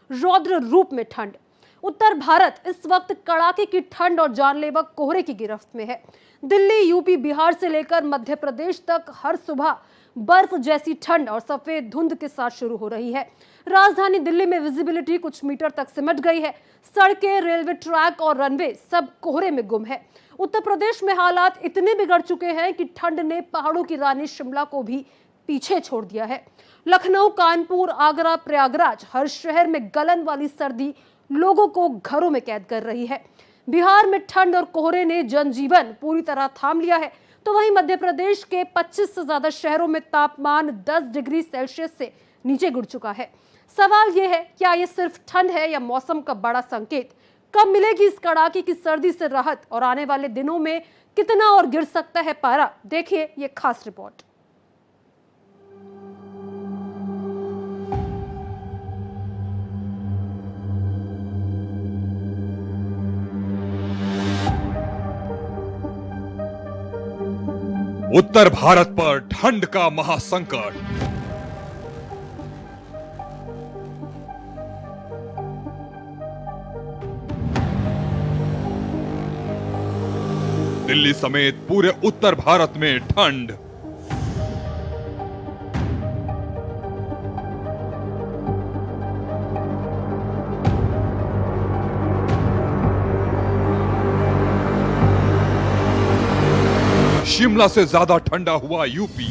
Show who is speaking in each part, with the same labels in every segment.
Speaker 1: रौद्र रूप में ठंड। उत्तर भारत इस वक्त कड़ाके की ठंड और जानलेवा कोहरे की गिरफ्त में है। दिल्ली, यूपी, बिहार से लेकर मध्य प्रदेश तक हर सुबह बर्फ जैसी ठंड और सफेद धुंध के साथ शुरू हो रही है। राजधानी दिल्ली में विजिबिलिटी कुछ मीटर तक सिमट गई है। सड़कें, रेलवे ट्रैक और रनवे सब कोहरे में गुम है। उत्तर प्रदेश में हालात इतने बिगड़ चुके हैं कि ठंड ने पहाड़ों की रानी शिमला को भी पीछे छोड़ दिया है। लखनऊ, कानपुर, आगरा, प्रयागराज, हर शहर में गलन वाली सर्दी लोगों को घरों में कैद कर रही है। बिहार में ठंड और कोहरे ने जनजीवन पूरी तरह थाम लिया है, तो वहीं मध्य प्रदेश के 25 से ज्यादा शहरों में तापमान 10 डिग्री सेल्सियस से नीचे गिर चुका है। सवाल यह है, क्या यह सिर्फ ठंड है या मौसम का बड़ा संकेत? कब मिलेगी इस कड़ाके की सर्दी से राहत और आने वाले दिनों में कितना और गिर सकता है पारा? देखिए ये खास रिपोर्ट।
Speaker 2: उत्तर भारत पर ठंड का महासंकट। दिल्ली समेत पूरे उत्तर भारत में ठंड। शिमला से ज्यादा ठंडा हुआ यूपी।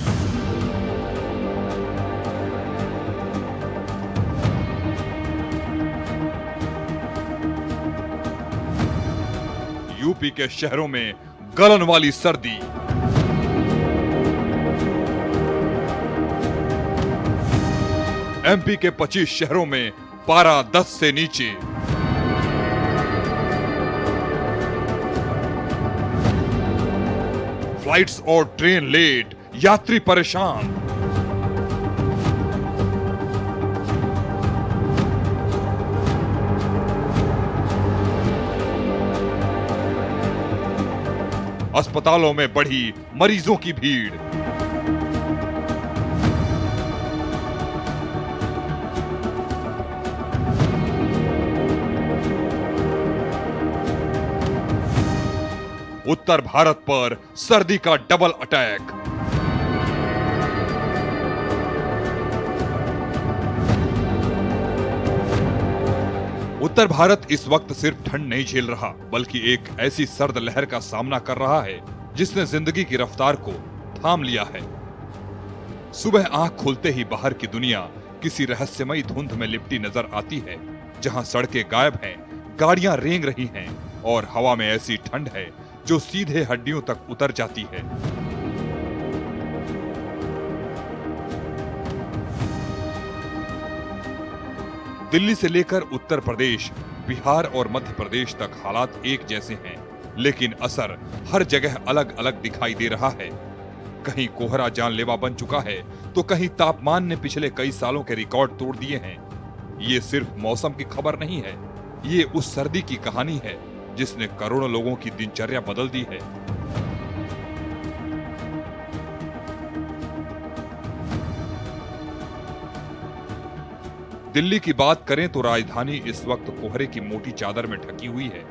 Speaker 2: यूपी के शहरों में गलन वाली सर्दी। एमपी के 25 शहरों में पारा 10 से नीचे। फ्लाइट्स और ट्रेन लेट, यात्री परेशान। अस्पतालों में बढ़ी मरीजों की भीड़। उत्तर भारत पर सर्दी का डबल अटैक। उत्तर भारत इस वक्त सिर्फ ठंड नहीं झेल रहा, बल्कि एक ऐसी सर्द लहर का सामना कर रहा है जिसने जिंदगी की रफ्तार को थाम लिया है। सुबह आंख खुलते ही बाहर की दुनिया किसी रहस्यमयी धुंध में लिपटी नजर आती है, जहां सड़कें गायब हैं, गाड़ियां रेंग रही हैं और हवा में ऐसी ठंड है जो सीधे हड्डियों तक उतर जाती है। दिल्ली से लेकर उत्तर प्रदेश, बिहार और मध्य प्रदेश तक हालात एक जैसे हैं, लेकिन असर हर जगह अलग अलग दिखाई दे रहा है। कहीं कोहरा जानलेवा बन चुका है, तो कहीं तापमान ने पिछले कई सालों के रिकॉर्ड तोड़ दिए हैं। ये सिर्फ मौसम की खबर नहीं है, ये उस सर्दी की कहानी है जिसने करोड़ों लोगों की दिनचर्या बदल दी है। दिल्ली की बात करें तो राजधानी इस वक्त कोहरे की मोटी चादर में ढकी हुई है।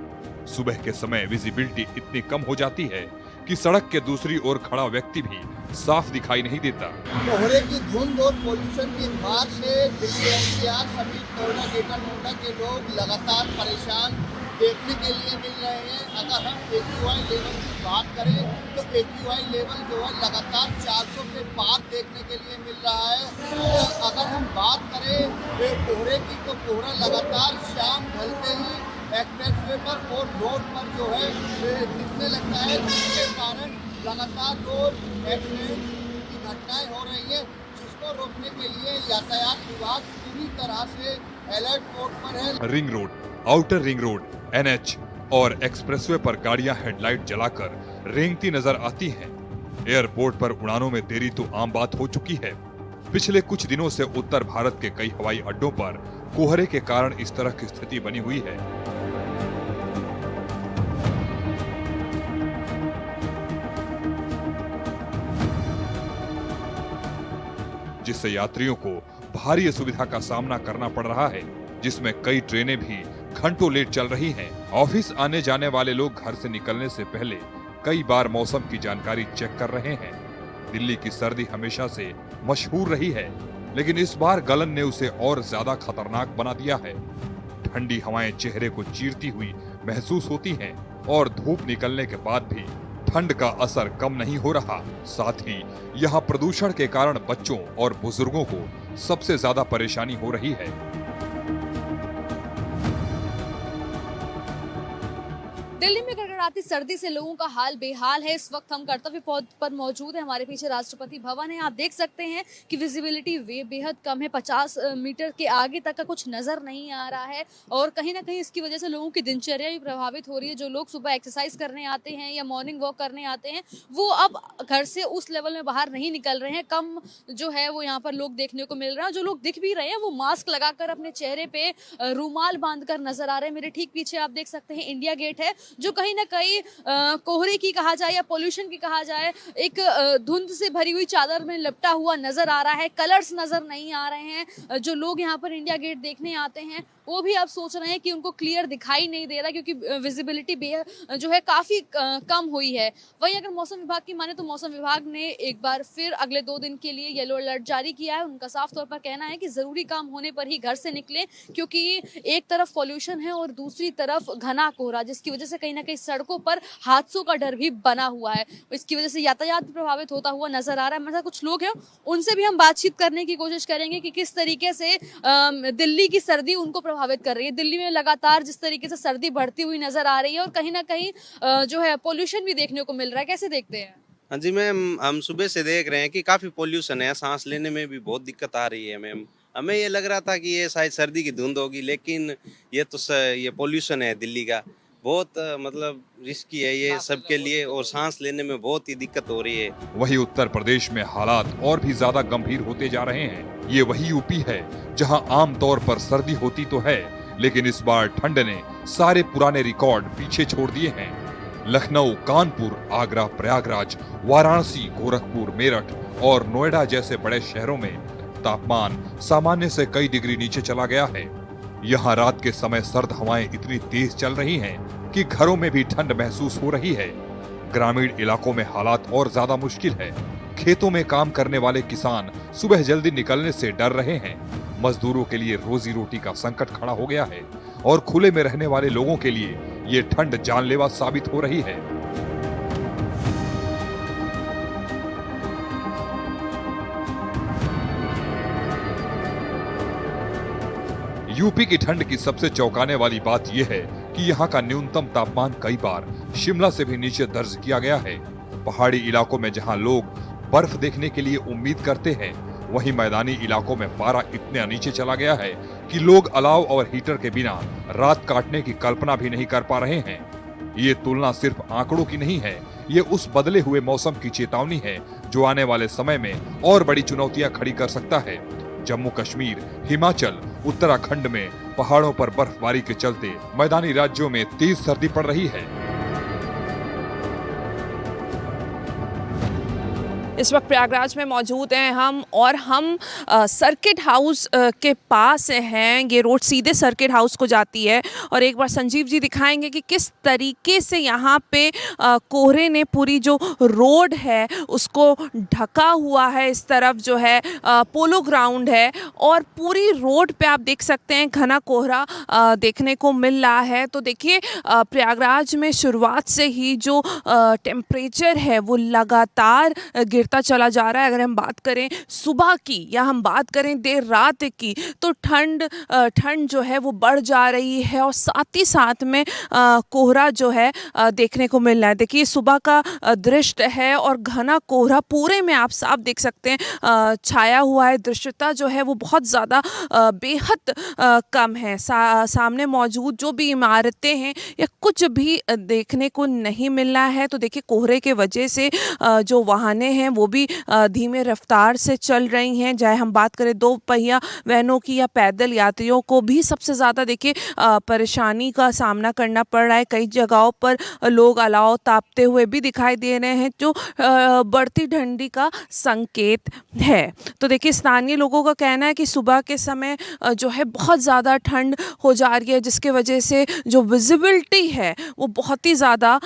Speaker 2: सुबह के समय विजिबिलिटी इतनी कम हो जाती है कि सड़क के दूसरी ओर खड़ा व्यक्ति भी साफ दिखाई नहीं देता।
Speaker 3: कोहरे की धुंध और पोल्यूशन की मार से दिल्ली एनसीआर सभी नोएडा के लोग लगातार परेशान देखने के लिए मिल रहे हैं। अगर हम AQI लेवल की बात करें तो AQI लेवल जो है लगातार 400 के पार देखने के लिए मिल रहा है। अगर हम बात करें कोहरे की तो कोहरा लगातार शाम ढलते ही एक्सप्रेसवे पर और रोड पर जो है दिखने लगता है, जिसके कारण लगातार रोड एक्सीडेंट की घटनाएं हो रही है, जिसको रोकने के लिए यातायात विभाग पूरी तरह से अलर्ट मोड पर है।
Speaker 2: Ring road, outer ring road, NH और एक्सप्रेसवे पर गाड़ियां हेडलाइट जलाकर रेंगती नजर आती हैं। एयरपोर्ट पर उड़ानों में देरी तो आम बात हो चुकी है। पिछले कुछ दिनों से उत्तर भारत के कई हवाई अड्डों पर कोहरे के कारण इस तरह की स्थिति बनी हुई है। जिससे यात्रियों को भारी असुविधा का सामना करना पड़ रहा है। जिसमें कई ट्रेनें भी घंटों लेट चल रही हैं। ऑफिस आने जाने वाले लोग घर से निकलने से पहले कई बार मौसम की जानकारी चेक कर रहे हैं। दिल्ली की सर्दी हमेशा से मशहूर रही है, लेकिन इस बार गलन ने उसे और ज्यादा खतरनाक बना दिया है। ठंडी हवाएं चेहरे को चीरती हुई महसूस होती हैं और धूप निकलने के बाद भी ठंड का असर कम नहीं हो रहा। साथ ही यहाँ प्रदूषण के कारण बच्चों और बुजुर्गों को सबसे ज्यादा परेशानी हो रही है।
Speaker 4: दिल्ली में कड़कड़ाती सर्दी से लोगों का हाल बेहाल है। इस वक्त हम कर्तव्य पथ पर मौजूद हैं। हमारे पीछे राष्ट्रपति भवन है। आप देख सकते हैं कि विजिबिलिटी बेहद कम है। 50 मीटर के आगे तक का कुछ नजर नहीं आ रहा है और कहीं ना कहीं इसकी वजह से लोगों की दिनचर्या भी प्रभावित हो रही है। जो लोग सुबह एक्सरसाइज करने आते हैं या मॉर्निंग वॉक करने आते हैं, वो अब घर से उस लेवल में बाहर नहीं निकल रहे हैं। कम जो है वो यहाँ पर लोग देखने को मिल रहे हैं। जो लोग दिख भी रहे हैं वो मास्क लगाकर अपने चेहरे पे रूमाल बांधकर नजर आ रहे हैं। मेरे ठीक पीछे आप देख सकते हैं इंडिया गेट है, जो कहीं ना कहीं कोहरे की कहा जाए या पोल्यूशन की कहा जाए, एक धुंध से भरी हुई चादर में लिपटा हुआ नजर आ रहा है। कलर्स नजर नहीं आ रहे हैं। जो लोग यहाँ पर इंडिया गेट देखने आते हैं वो भी आप सोच रहे हैं कि उनको क्लियर दिखाई नहीं दे रहा, क्योंकि विजिबिलिटी जो है काफी कम हुई है। वहीं अगर मौसम विभाग की माने तो मौसम विभाग ने एक बार फिर अगले 2 दिन के लिए येलो अलर्ट जारी किया है। उनका साफ तौर पर कहना है कि जरूरी काम होने पर ही घर से निकलें, क्योंकि एक तरफ पॉल्यूशन है और दूसरी तरफ घना कोहरा, जिसकी वजह से कहीं ना कहीं सड़कों पर हादसों का डर भी बना हुआ है। इसकी वजह से यातायात भी प्रभावित होता हुआ नजर आ रहा है। हमारे साथ कुछ लोग हैं, उनसे भी हम बातचीत करने की कोशिश करेंगे कि किस तरीके से दिल्ली की सर्दी उनको प्रभावित कर रही है। दिल्ली में लगातार जिस तरीके से सर्दी बढ़ती हुई नजर आ रही है और कहीं ना कहीं जो है पोल्यूशन भी देखने को मिल रहा है, कैसे देखते हैं?
Speaker 5: हाँ जी मैम, हम सुबह से देख रहे हैं कि काफ़ी पोल्यूशन है। सांस लेने में भी बहुत दिक्कत आ रही है मैम। हमें ये लग रहा था कि ये शायद सर्दी की धुंध होगी, लेकिन ये तो ये पोल्यूशन है दिल्ली का। बहुत मतलब रिस्की है ये सबके लिए और सांस लेने में बहुत ही दिक्कत हो रही है।
Speaker 2: वहीं उत्तर प्रदेश में हालात और भी ज्यादा गंभीर होते जा रहे हैं। ये वही यूपी है जहां आमतौर पर सर्दी होती तो है, लेकिन इस बार ठंड ने सारे पुराने रिकॉर्ड पीछे छोड़ दिए हैं। लखनऊ, कानपुर, आगरा, प्रयागराज, वाराणसी, गोरखपुर, मेरठ और नोएडा जैसे बड़े शहरों में तापमान सामान्य से कई डिग्री नीचे चला गया है। यहाँ रात के समय सर्द हवाएं इतनी तेज चल रही हैं कि घरों में भी ठंड महसूस हो रही है। ग्रामीण इलाकों में हालात और ज्यादा मुश्किल है। खेतों में काम करने वाले किसान सुबह जल्दी निकलने से डर रहे हैं। मजदूरों के लिए रोजी रोटी का संकट खड़ा हो गया है और खुले में रहने वाले लोगों के लिए ये ठंड जानलेवा साबित हो रही है। यूपी की ठंड की सबसे चौंकाने वाली बात यह है कि यहाँ का न्यूनतम तापमान कई बार शिमला से भी नीचे दर्ज किया गया है। पहाड़ी इलाकों में जहाँ लोग बर्फ देखने के लिए उम्मीद करते हैं, वहीं मैदानी इलाकों में पारा इतने नीचे चला गया है कि लोग अलाव और हीटर के बिना रात काटने की कल्पना भी नहीं कर पा रहे हैं। ये तुलना सिर्फ आंकड़ों की नहीं है, ये उस बदले हुए मौसम की चेतावनी है जो आने वाले समय में और बड़ी चुनौतियां खड़ी कर सकता है। जम्मू कश्मीर, हिमाचल, उत्तराखंड में पहाड़ों पर बर्फबारी के चलते मैदानी राज्यों में तेज सर्दी पड़ रही है।
Speaker 6: इस वक्त प्रयागराज में मौजूद हैं हम और हम सर्किट हाउस के पास हैं। ये रोड सीधे सर्किट हाउस को जाती है और एक बार संजीव जी दिखाएंगे कि किस तरीके से यहाँ पे कोहरे ने पूरी जो रोड है उसको ढका हुआ है। इस तरफ जो है पोलो ग्राउंड है और पूरी रोड पे आप देख सकते हैं घना कोहरा देखने को मिल रहा है। तो देखिए प्रयागराज में शुरुआत से ही जो टेम्परेचर है वो लगातार गिरता चला जा रहा है। अगर हम बात करें सुबह की या हम बात करें देर रात की, तो ठंड जो है वो बढ़ जा रही है और साथ ही साथ में कोहरा जो है देखने को मिल रहा है। देखिए सुबह का दृश्य है और घना कोहरा पूरे में आप साफ देख सकते हैं छाया हुआ है। दृश्यता जो है वो बहुत ज़्यादा बेहद कम है। सामने मौजूद जो भी इमारतें हैं या कुछ भी देखने को नहीं मिल रहा है। तो देखिए कोहरे के वजह से जो वाहनें हैं वो भी धीमे रफ्तार से चल रही हैं। चाहे हम बात करें दो पहिया वाहनों की या पैदल यात्रियों को भी सबसे ज़्यादा देखिए परेशानी का सामना करना पड़ रहा है। कई जगहों पर लोग अलाव तापते हुए भी दिखाई दे रहे हैं, जो बढ़ती ठंडी का संकेत है। तो देखिए स्थानीय लोगों का कहना है कि सुबह के समय जो है बहुत ज़्यादा ठंड हो जा रही है, जिसके वजह से जो विजिबिलिटी है वो बहुत ही ज़्यादा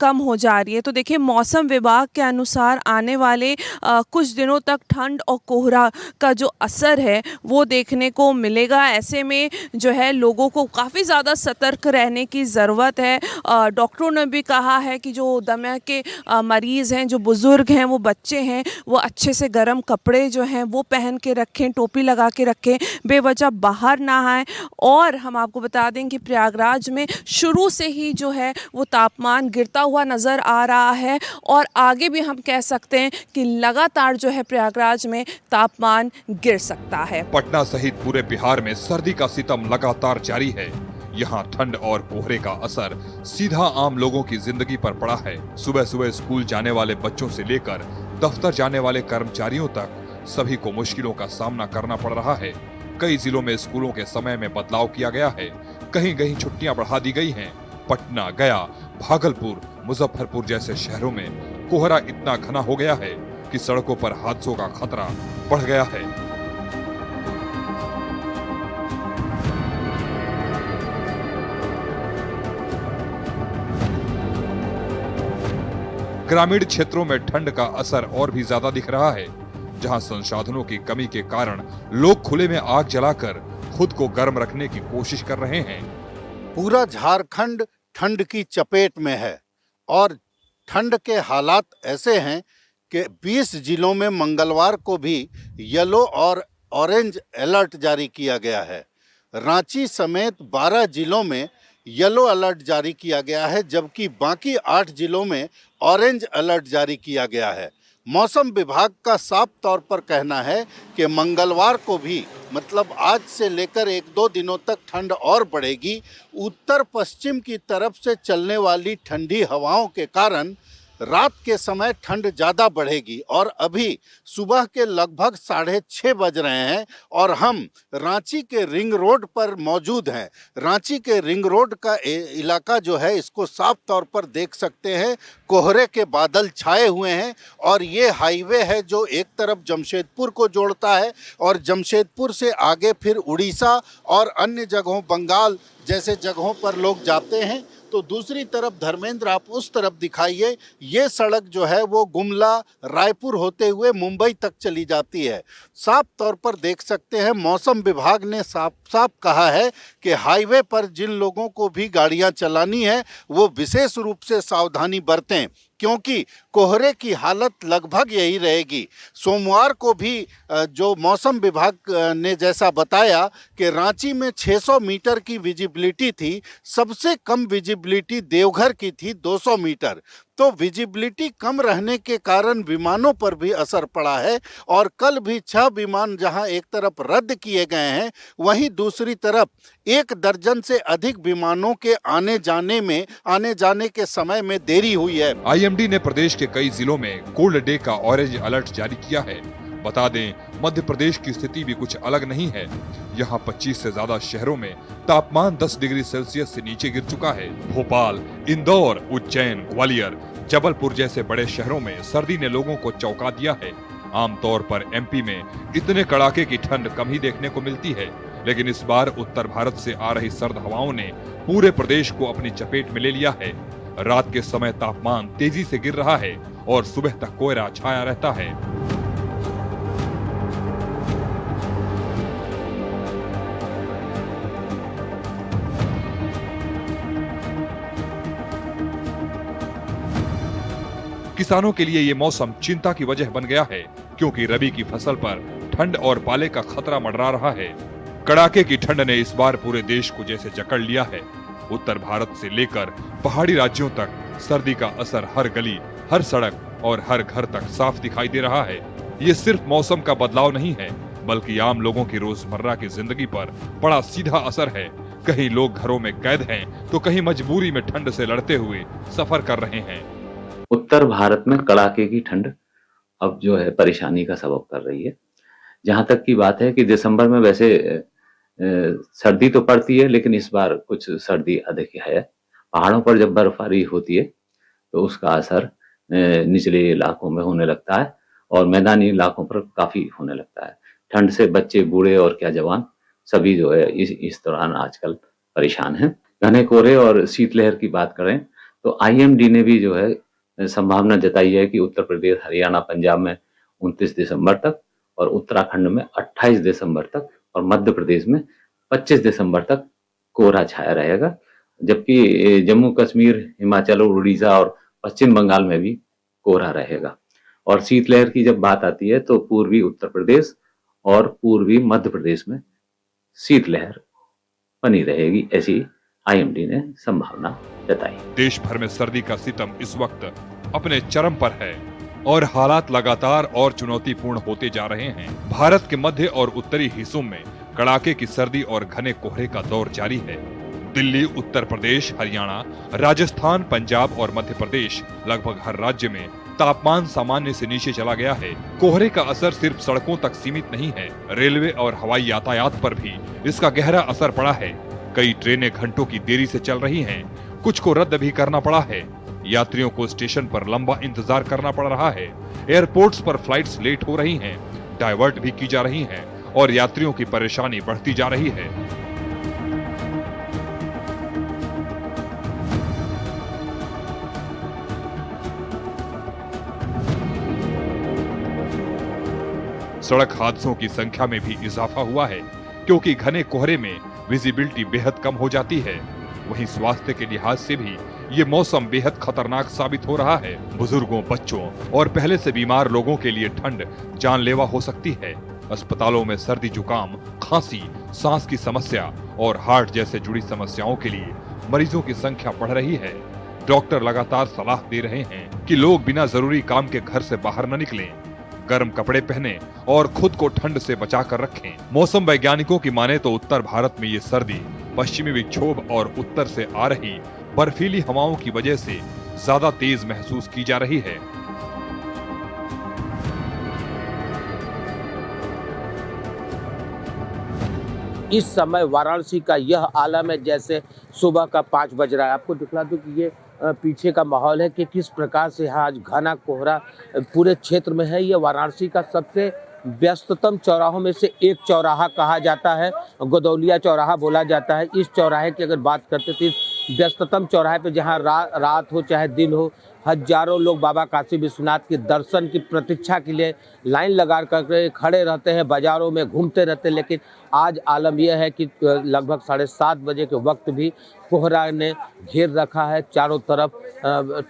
Speaker 6: कम हो जा रही है। तो देखिए मौसम विभाग के अनुसार आने वाले कुछ दिनों तक ठंड और कोहरा का जो असर है वो देखने को मिलेगा। ऐसे में जो है लोगों को काफ़ी ज़्यादा सतर्क रहने की ज़रूरत है। डॉक्टरों ने भी कहा है कि जो दमा के मरीज़ हैं, जो बुज़ुर्ग हैं, वो बच्चे हैं, वो अच्छे से गर्म कपड़े जो हैं वो पहन के रखें, टोपी लगा के रखें, बेवजह बाहर ना आएँ। और हम आपको बता दें कि प्रयागराज में शुरू से ही जो है वो तापमान गिरता हुआ नज़र आ रहा है और आगे भी हम कह सकते हैं कि लगातार जो है प्रयागराज में तापमान गिर सकता है।
Speaker 2: पटना सहित पूरे बिहार में सर्दी का सितम लगातार जारी है। यहाँ ठंड और कोहरे का असर सीधा आम लोगों की जिंदगी पर पड़ा है। सुबह सुबह स्कूल जाने वाले बच्चों से लेकर दफ्तर जाने वाले कर्मचारियों तक सभी को मुश्किलों का सामना करना पड़ रहा है। कई जिलों में स्कूलों के समय में बदलाव किया गया है, कहीं कहीं छुट्टियां बढ़ा दी गई हैं। पटना, गया, भागलपुर, मुजफ्फरपुर जैसे शहरों में कोहरा इतना घना हो गया है कि सड़कों पर हादसों का खतरा बढ़ गया है। ग्रामीण क्षेत्रों में ठंड का असर और भी ज्यादा दिख रहा है, जहां संसाधनों की कमी के कारण लोग खुले में आग जलाकर खुद को गर्म रखने की कोशिश कर रहे हैं।
Speaker 7: पूरा झारखंड ठंड की चपेट में है और ठंड के हालात ऐसे हैं कि 20 जिलों में मंगलवार को भी येलो और ऑरेंज अलर्ट जारी किया गया है। रांची समेत 12 जिलों में येलो अलर्ट जारी किया गया है, जबकि बाकी 8 जिलों में ऑरेंज अलर्ट जारी किया गया है। मौसम विभाग का साफ तौर पर कहना है कि मंगलवार को भी, मतलब आज से लेकर 1-2 दिनों तक ठंड और बढ़ेगी। उत्तर पश्चिम की तरफ से चलने वाली ठंडी हवाओं के कारण रात के समय ठंड ज़्यादा बढ़ेगी और अभी सुबह के लगभग 6:30 बज रहे हैं और हम रांची के रिंग रोड पर मौजूद हैं। रांची के रिंग रोड का इलाका जो है, इसको साफ तौर पर देख सकते हैं, कोहरे के बादल छाए हुए हैं और ये हाईवे है जो एक तरफ जमशेदपुर को जोड़ता है और जमशेदपुर से आगे फिर उड़ीसा और अन्य जगहों, बंगाल जैसे जगहों पर लोग जाते हैं। तो दूसरी तरफ धर्मेंद्र आप उस तरफ दिखाइए, ये सड़क जो है वो गुमला, रायपुर होते हुए मुंबई तक चली जाती है। साफ तौर पर देख सकते हैं मौसम विभाग ने साफ साफ कहा है कि हाईवे पर जिन लोगों को भी गाड़ियां चलानी है वो विशेष रूप से सावधानी बरतें, क्योंकि कोहरे की हालत लगभग यही रहेगी। सोमवार को भी जो मौसम विभाग ने जैसा बताया कि रांची में 600 मीटर की विजिबिलिटी थी, सबसे कम विजिबिलिटी देवघर की थी 200 मीटर। तो विजिबिलिटी कम रहने के कारण विमानों पर भी असर पड़ा है और कल भी 6 विमान जहां एक तरफ रद्द किए गए हैं, वहीं दूसरी तरफ 1 दर्जन से अधिक विमानों के आने जाने के समय में देरी हुई है।
Speaker 2: आईएमडी ने प्रदेश के कई जिलों में कोल्ड डे का ऑरेंज अलर्ट जारी किया है। बता दें, मध्य प्रदेश की स्थिति भी कुछ अलग नहीं है। यहाँ 25 से ज्यादा शहरों में तापमान 10 डिग्री सेल्सियस से नीचे गिर चुका है। भोपाल, इंदौर, उज्जैन, ग्वालियर, जबलपुर जैसे बड़े शहरों में सर्दी ने लोगों को चौंका दिया है। आमतौर पर एमपी में इतने कड़ाके की ठंड कम ही देखने को मिलती है, लेकिन इस बार उत्तर भारत से आ रही सर्द हवाओं ने पूरे प्रदेश को अपनी चपेट में ले लिया है। रात के समय तापमान तेजी से गिर रहा है और सुबह तक कोहरा छाया रहता है। किसानों के लिए ये मौसम चिंता की वजह बन गया है, क्योंकि रबी की फसल पर ठंड और पाले का खतरा मंडरा रहा है। कड़ाके की ठंड ने इस बार पूरे देश को जैसे जकड़ लिया है। उत्तर भारत से लेकर पहाड़ी राज्यों तक सर्दी का असर हर गली, हर सड़क और हर घर तक साफ दिखाई दे रहा है। ये सिर्फ मौसम का बदलाव नहीं है, बल्कि आम लोगों की रोजमर्रा की जिंदगी पर बड़ा सीधा असर है। कहीं लोग घरों में कैद हैं, तो कहीं मजबूरी में ठंड से लड़ते हुए सफर कर रहे हैं।
Speaker 8: उत्तर भारत में कड़ाके की ठंड अब जो है परेशानी का सबब कर रही है। जहाँ तक की बात है कि दिसंबर में वैसे सर्दी तो पड़ती है, लेकिन इस बार कुछ सर्दी अधिक है। पहाड़ों पर जब बर्फबारी होती है तो उसका असर निचले इलाकों में होने लगता है और मैदानी इलाकों पर काफी होने लगता है। ठंड से बच्चे, बूढ़े और क्या जवान सभी जो है इस दौरान आजकल परेशान हैं। घने कोहरे और शीतलहर की बात करें तो आईएमडी ने भी जो है संभावना जताई है कि उत्तर प्रदेश, हरियाणा, पंजाब में 29 दिसंबर तक और उत्तराखंड में 28 दिसंबर तक और मध्य प्रदेश में 25 दिसंबर तक कोहरा छाया रहेगा, जबकि जम्मू कश्मीर, हिमाचल और उड़ीसा और पश्चिम बंगाल में भी कोहरा रहेगा। और शीतलहर की जब बात आती है तो पूर्वी उत्तर प्रदेश और पूर्वी मध्य प्रदेश में शीतलहर बनी रहेगी, ऐसी आईएमडी ने संभावना जताई।
Speaker 2: देश भर में सर्दी का सितम इस वक्त अपने चरम पर है और हालात लगातार और चुनौतीपूर्ण होते जा रहे हैं। भारत के मध्य और उत्तरी हिस्सों में कड़ाके की सर्दी और घने कोहरे का दौर जारी है। दिल्ली, उत्तर प्रदेश, हरियाणा, राजस्थान, पंजाब और मध्य प्रदेश, लगभग हर राज्य में तापमान सामान्य से नीचे चला गया है। कोहरे का असर सिर्फ सड़कों तक सीमित नहीं है, रेलवे और हवाई यातायात पर भी इसका गहरा असर पड़ा है। कई ट्रेनें घंटों की देरी से चल रही हैं, कुछ को रद्द भी करना पड़ा है। यात्रियों को स्टेशन पर लंबा इंतजार करना पड़ रहा है। एयरपोर्ट्स पर फ्लाइट्स लेट हो रही हैं, डाइवर्ट भी की जा रही हैं और यात्रियों की परेशानी बढ़ती जा रही है। सड़क हादसों की संख्या में भी इजाफा हुआ है, क्योंकि घने कोहरे में विजिबिलिटी बेहद कम हो जाती है। वहीं स्वास्थ्य के लिहाज से भी ये मौसम बेहद खतरनाक साबित हो रहा है। बुजुर्गों, बच्चों और पहले से बीमार लोगों के लिए ठंड जानलेवा हो सकती है। अस्पतालों में सर्दी, जुकाम, खांसी, सांस की समस्या और हार्ट जैसे जुड़ी समस्याओं के लिए मरीजों की संख्या बढ़ रही है। डॉक्टर लगातार सलाह दे रहे हैं कि लोग बिना जरूरी काम के घर से बाहर न निकलें, गर्म कपड़े पहने और खुद को ठंड से बचा कर रखें। मौसम वैज्ञानिकों की माने तो उत्तर भारत में ये सर्दी पश्चिमी विक्षोभ और उत्तर से आ रही बर्फीली हवाओं की वजह से ज्यादा तेज महसूस की जा रही है।
Speaker 9: इस समय वाराणसी का यह आलम है जैसे सुबह का 5 बज रहा है। आपको दिखला दूं कि ये पीछे का माहौल है कि किस प्रकार से आज घना कोहरा पूरे क्षेत्र में है। ये वाराणसी का सबसे व्यस्ततम चौराहों में से एक चौराहा कहा जाता है, गोदौलिया चौराहा बोला जाता है। इस चौराहे की अगर बात करते तो इस व्यस्ततम चौराहे पे जहाँ रात हो चाहे दिन हो, हजारों लोग बाबा काशी विश्वनाथ के दर्शन की प्रतीक्षा के लिए लाइन लगा कर खड़े रहते हैं, बाजारों में घूमते रहते हैं। लेकिन आज आलम यह है कि लगभग 7:30 बजे के वक्त भी कोहरा ने घेर रखा है चारों तरफ।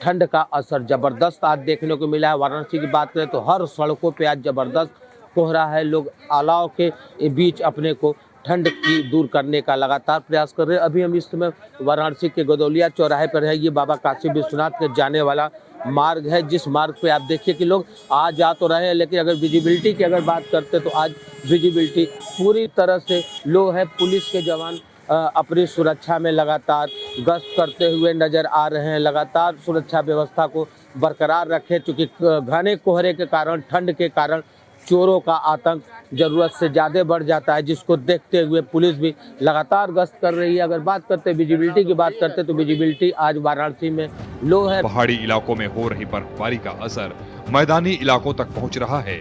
Speaker 9: ठंड का असर ज़बरदस्त आज देखने को मिला है। वाराणसी की बात करें तो हर सड़कों पे आज ज़बरदस्त कोहरा है। लोग अलाव के बीच अपने को ठंड की दूर करने का लगातार प्रयास कर रहे हैं। अभी हम इस समय वाराणसी के गोदौलिया चौराहे पर है। ये बाबा काशी विश्वनाथ के जाने वाला मार्ग है, जिस मार्ग पे आप देखिए कि लोग आ जा तो रहे हैं, लेकिन अगर विजिबिलिटी की अगर बात करते तो आज विजिबिलिटी पूरी तरह से लो है। पुलिस के जवान अपनी सुरक्षा में लगातार गश्त करते हुए नजर आ रहे हैं, लगातार सुरक्षा व्यवस्था को बरकरार रखें, चूँकि घने कोहरे के कारण, ठंड के कारण चोरों का आतंक जरूरत से ज़्यादा बढ़ जाता है, जिसको देखते हुए पुलिस भी लगातार गश्त कर रही है। अगर बात करते विजिबिलिटी की बात करते तो विजिबिलिटी आज वाराणसी में लो है।
Speaker 2: पहाड़ी इलाकों में हो रही बर्फबारी का असर मैदानी इलाकों तक पहुंच रहा है।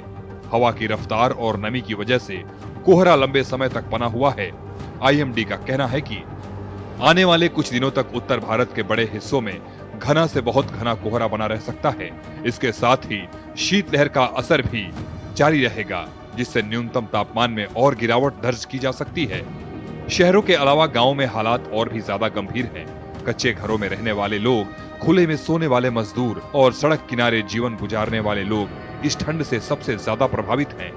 Speaker 2: हवा की रफ्तार और नमी की वजह से कोहरा लंबे समय तक बना हुआ है। आईएमडी का कहना है कि आने वाले कुछ दिनों तक उत्तर भारत के बड़े हिस्सों में घना से बहुत घना कोहरा बना रह सकता है। इसके साथ ही शीतलहर का असर भी जारी रहेगा, जिससे न्यूनतम तापमान में और गिरावट दर्ज की जा सकती है। शहरों के अलावा गांव में हालात और भी ज्यादा गंभीर हैं। कच्चे घरों में रहने वाले लोग, खुले में सोने वाले मजदूर और सड़क किनारे जीवन गुजारने वाले लोग इस ठंड से सबसे ज्यादा प्रभावित हैं।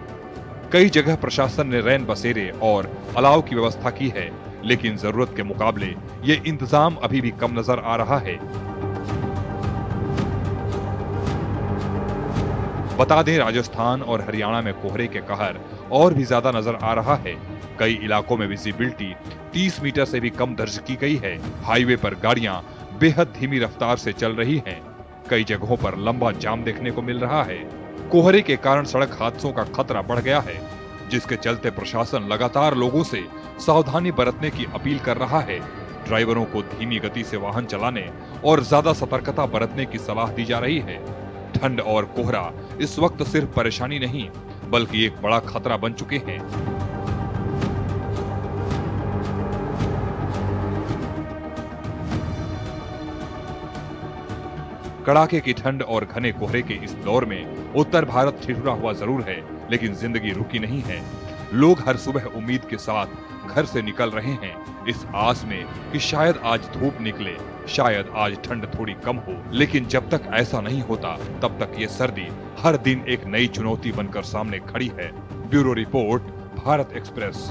Speaker 2: कई जगह प्रशासन ने रैन बसेरे और अलाव की व्यवस्था की है, लेकिन जरूरत के मुकाबले ये इंतजाम अभी भी कम नजर आ रहा है। बता दें, राजस्थान और हरियाणा में कोहरे के कहर और भी ज्यादा नजर आ रहा है। कई इलाकों में विजिबिलिटी 30 मीटर से भी कम दर्ज की गई है। हाईवे पर गाड़ियां बेहद धीमी रफ्तार से चल रही हैं। कई जगहों पर लंबा जाम देखने को मिल रहा है। कोहरे के कारण सड़क हादसों का खतरा बढ़ गया है, जिसके चलते प्रशासन लगातार लोगों से सावधानी बरतने की अपील कर रहा है। ड्राइवरों को धीमी गति से वाहन चलाने और ज्यादा सतर्कता बरतने की सलाह दी जा रही है। ठंड और कोहरा इस वक्त सिर्फ परेशानी नहीं, बल्कि एक बड़ा खतरा बन चुके हैं। कड़ाके की ठंड और घने कोहरे के इस दौर में उत्तर भारत ठिठुरा हुआ जरूर है, लेकिन जिंदगी रुकी नहीं है। लोग हर सुबह उम्मीद के साथ घर से निकल रहे हैं, इस आस में कि शायद आज धूप निकले, शायद आज ठंड थोड़ी कम हो। लेकिन जब तक ऐसा नहीं होता, तब तक ये सर्दी हर दिन एक नई चुनौती बनकर सामने खड़ी है। Bureau report, Bharat express.